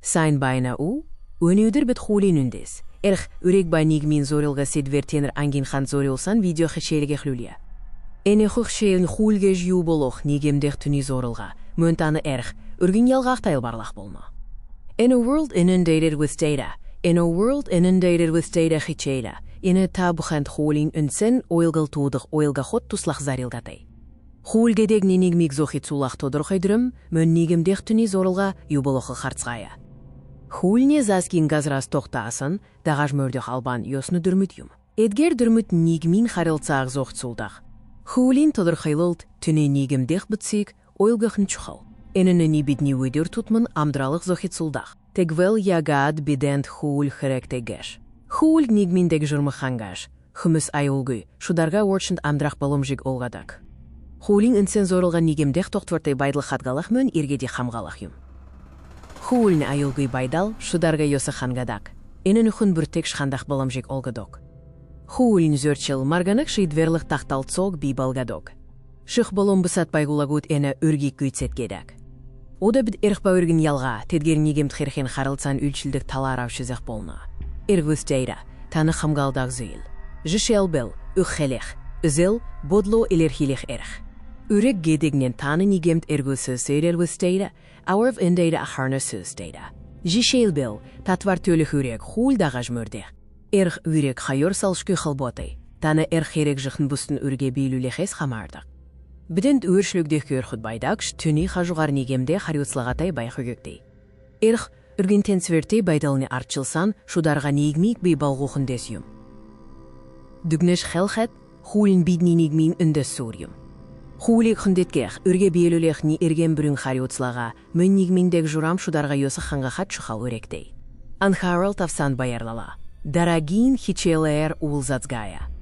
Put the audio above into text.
Сайн байна уу? Өнөөдөр бид хуулийн үндэс. Эрх үрэг ба нийгмийн зорилго сэдвэр ангинхан зориулсан видео хичээлгээ хөлүүлье. Энэ хичээл хуулгэж юу болох нийгэмдэх түний зорилго, мөн таны эрх, өргөн ялгаатай барлах болно. In a world inundated with data. In a world inundated with data хичээле. Энэ та бүхэнд хуулийн үнсэн ойлголтуудыг ойлгоход туслах зарилгатай. Хууль гэдэг нийгмийг зохицуулах тодорхой дүрм, мөн нийгэмдэх түний зорилго юу болохыг харцгаая. Хуулны засгийн газраас тогтаасан дагаж мөрдөх албан ёсны дүрмэд юм. Эдгээр дүрмэд нийгмийн харилцааг зохицуулдаг. Хуулийн тодорхойлолт түний нийгэмдэх бүтцийг ойлгох нь чухал. Энэ нь бидний өдөр тутмын амьдралыг зохицуулдаг. Тэгвэл яагаад бидэнд хууль хэрэгтэйгэж? Хууль нийгминдегі журмы хангаш, хүмүүс аюулгүй, шударга уурчынд амьдрах боломжийг олгадаг. Хуулийн үнсэн зорилго нийгэмдэх тогтвортой байдал хатгалах мөн иргэди хамгаалах юм. Хууль нь аюулгүй байдал, шударга ёсы хангадаг. Энэ нөхөн бүртек шхандах боломжийг олгадаг. Хууль нь зөрчил марганак шийдверлих тахталцог бий болгадаг. Ших болом бысат байгуулагууд энэ өргийг гүйцэтгэдэг. Ода бид эрх ба өргөн ялга, тэдгээр нийгэмд хэрхэн харилцаан үйлчилдэг талаар авшизах болно. Эргүс дейра, таны хамгаалдаг зүйл. Жишээлбэл, үххелэх, үзэл, бодло илэрхийлэх эрх. Үрэг гэдэгнен таны нийгэмд эргүсөс эргүс дейра, аварв эндейра ахарнасөс дейра. Жишээлбэл, татвар төлөх үрэг хууль дагаж мөрдэх. Эрх үрэг хайор салшгүй халботай. Таны эрх хэрэг жихын бүстін үрге бийлүүлэхээс хамаардаг. Бидэнд өөрчлөгдөх көрхөд байдагш түний хажугаар нийгэмде хариуцлагатай байхөгөктэй. Эрх өргөн тэнцвэртэй байдалны арчилсан шударга нийгмийг бий болгохын дэс юм. Дүгнэш хелхет хуулин бидний нийгмийн үндэс сур юм. Хуулийг хүндэтгэх өрге биелүүлэхний эргэн бүрэн хариуцлага мөн нийгминдегі журам шударга ёсы хангахат чухал өректэй. Анхаарал тавсан баярлала. Дарагин хичээлээр уулзацгаая.